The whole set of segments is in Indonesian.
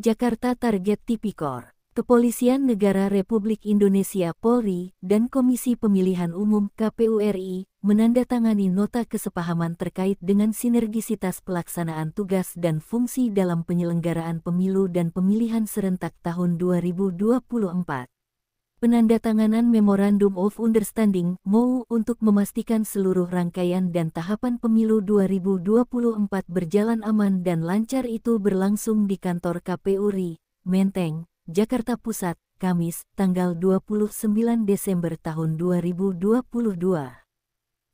Jakarta Target Tipikor, Kepolisian Negara Republik Indonesia Polri, dan Komisi Pemilihan Umum KPU RI menandatangani nota kesepahaman terkait dengan sinergisitas pelaksanaan tugas dan fungsi dalam penyelenggaraan pemilu dan pemilihan serentak tahun 2024. Penandatanganan Memorandum of Understanding (MOU) untuk memastikan seluruh rangkaian dan tahapan pemilu 2024 berjalan aman dan lancar itu berlangsung di kantor KPU RI, Menteng, Jakarta Pusat, Kamis, tanggal 29 Desember tahun 2022.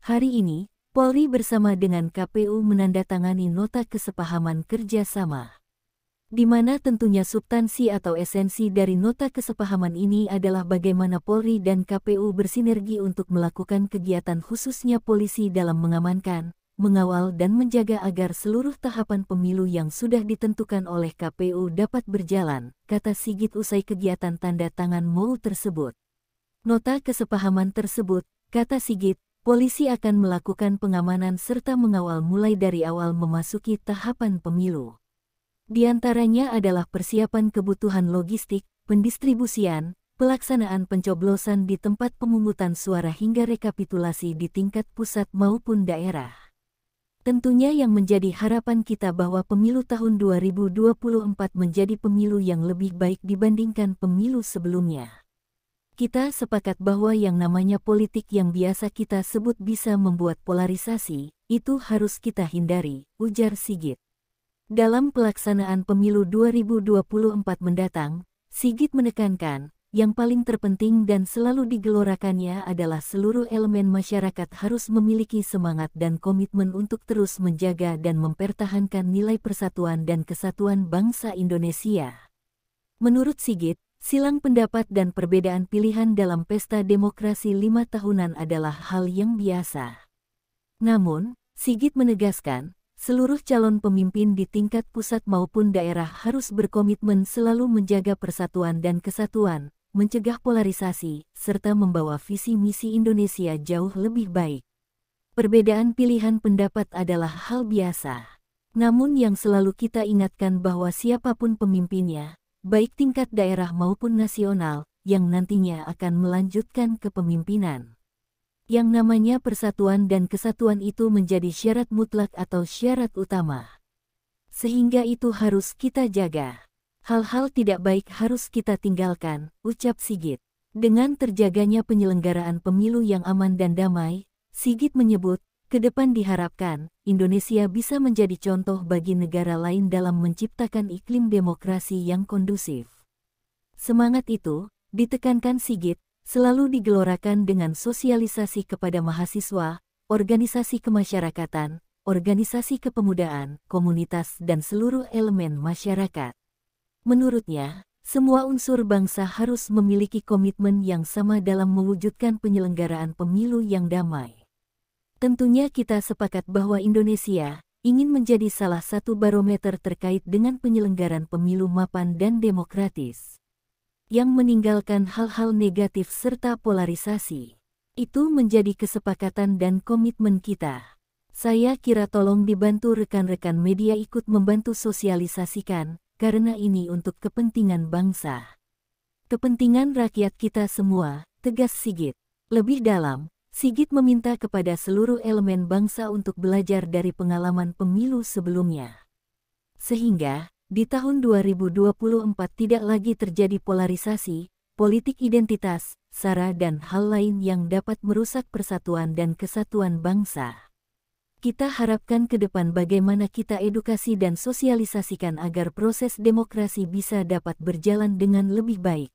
Hari ini, Polri bersama dengan KPU menandatangani nota kesepahaman kerjasama, di mana tentunya substansi atau esensi dari nota kesepahaman ini adalah bagaimana Polri dan KPU bersinergi untuk melakukan kegiatan khususnya polisi dalam mengamankan, mengawal dan menjaga agar seluruh tahapan pemilu yang sudah ditentukan oleh KPU dapat berjalan, kata Sigit usai kegiatan tanda tangan MOU tersebut. Nota kesepahaman tersebut, kata Sigit, polisi akan melakukan pengamanan serta mengawal mulai dari awal memasuki tahapan pemilu. Di antaranya adalah persiapan kebutuhan logistik, pendistribusian, pelaksanaan pencoblosan di tempat pemungutan suara hingga rekapitulasi di tingkat pusat maupun daerah. Tentunya yang menjadi harapan kita bahwa pemilu tahun 2024 menjadi pemilu yang lebih baik dibandingkan pemilu sebelumnya. Kita sepakat bahwa yang namanya politik yang biasa kita sebut bisa membuat polarisasi, itu harus kita hindari, ujar Sigit. Dalam pelaksanaan pemilu 2024 mendatang, Sigit menekankan, yang paling terpenting dan selalu digelorakannya adalah seluruh elemen masyarakat harus memiliki semangat dan komitmen untuk terus menjaga dan mempertahankan nilai persatuan dan kesatuan bangsa Indonesia. Menurut Sigit, silang pendapat dan perbedaan pilihan dalam pesta demokrasi 5 tahunan adalah hal yang biasa. Namun, Sigit menegaskan, seluruh calon pemimpin di tingkat pusat maupun daerah harus berkomitmen selalu menjaga persatuan dan kesatuan, mencegah polarisasi, serta membawa visi misi Indonesia jauh lebih baik. Perbedaan pilihan pendapat adalah hal biasa. Namun yang selalu kita ingatkan bahwa siapapun pemimpinnya, baik tingkat daerah maupun nasional, yang nantinya akan melanjutkan kepemimpinan. Yang namanya persatuan dan kesatuan itu menjadi syarat mutlak atau syarat utama. Sehingga itu harus kita jaga. Hal-hal tidak baik harus kita tinggalkan, ucap Sigit. Dengan terjaganya penyelenggaraan pemilu yang aman dan damai, Sigit menyebut, ke depan diharapkan, Indonesia bisa menjadi contoh bagi negara lain dalam menciptakan iklim demokrasi yang kondusif. Semangat itu, ditekankan Sigit, selalu digelorakan dengan sosialisasi kepada mahasiswa, organisasi kemasyarakatan, organisasi kepemudaan, komunitas dan seluruh elemen masyarakat. Menurutnya, semua unsur bangsa harus memiliki komitmen yang sama dalam mewujudkan penyelenggaraan pemilu yang damai. Tentunya kita sepakat bahwa Indonesia ingin menjadi salah satu barometer terkait dengan penyelenggaraan pemilu mapan dan demokratis, yang meninggalkan hal-hal negatif serta polarisasi. Itu menjadi kesepakatan dan komitmen kita. Saya kira tolong dibantu rekan-rekan media ikut membantu sosialisasikan, karena ini untuk kepentingan bangsa. Kepentingan rakyat kita semua, tegas Sigit. Lebih dalam, Sigit meminta kepada seluruh elemen bangsa untuk belajar dari pengalaman pemilu sebelumnya, sehingga di tahun 2024 tidak lagi terjadi polarisasi, politik identitas, sara dan hal lain yang dapat merusak persatuan dan kesatuan bangsa. Kita harapkan ke depan bagaimana kita edukasi dan sosialisasikan agar proses demokrasi bisa dapat berjalan dengan lebih baik.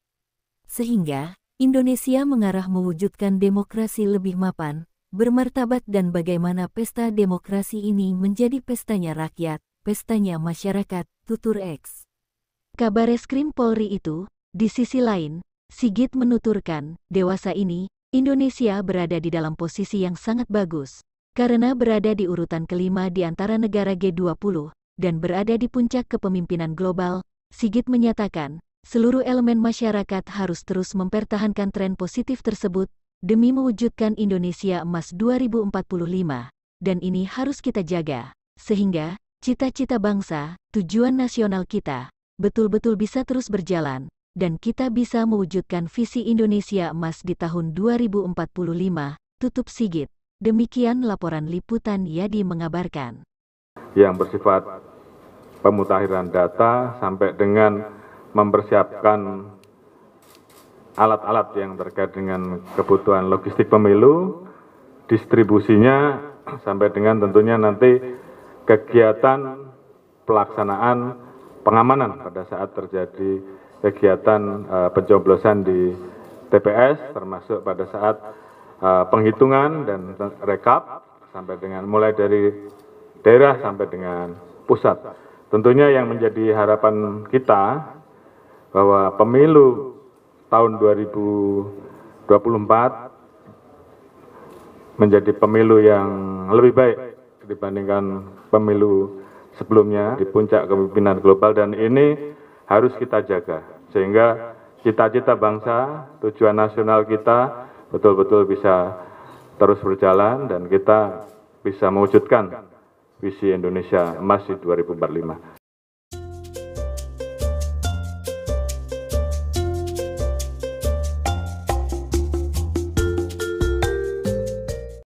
Sehingga, Indonesia mengarah mewujudkan demokrasi lebih mapan, bermartabat dan bagaimana pesta demokrasi ini menjadi pestanya rakyat, pestanya masyarakat, tutur X. Kabareskrim Polri itu, di sisi lain, Sigit menuturkan, dewasa ini, Indonesia berada di dalam posisi yang sangat bagus, karena berada di urutan kelima di antara negara G20, dan berada di puncak kepemimpinan global. Sigit menyatakan, seluruh elemen masyarakat harus terus mempertahankan tren positif tersebut, demi mewujudkan Indonesia Emas 2045, dan ini harus kita jaga, sehingga cita-cita bangsa, tujuan nasional kita, betul-betul bisa terus berjalan, dan kita bisa mewujudkan visi Indonesia Emas di tahun 2045, tutup Sigit. Demikian laporan liputan Yadi mengabarkan. Yang bersifat pemutakhiran data sampai dengan mempersiapkan alat-alat yang terkait dengan kebutuhan logistik pemilu, distribusinya, sampai dengan tentunya nanti kegiatan pelaksanaan pengamanan pada saat terjadi kegiatan pencoblosan di TPS, termasuk pada saat penghitungan dan rekap, sampai dengan mulai dari daerah sampai dengan pusat. Tentunya yang menjadi harapan kita bahwa pemilu tahun 2024 menjadi pemilu yang lebih baik dibandingkan pemilu sebelumnya di puncak kepemimpinan global, dan ini harus kita jaga sehingga cita-cita bangsa, tujuan nasional kita betul-betul bisa terus berjalan dan kita bisa mewujudkan visi Indonesia Emas di 2045.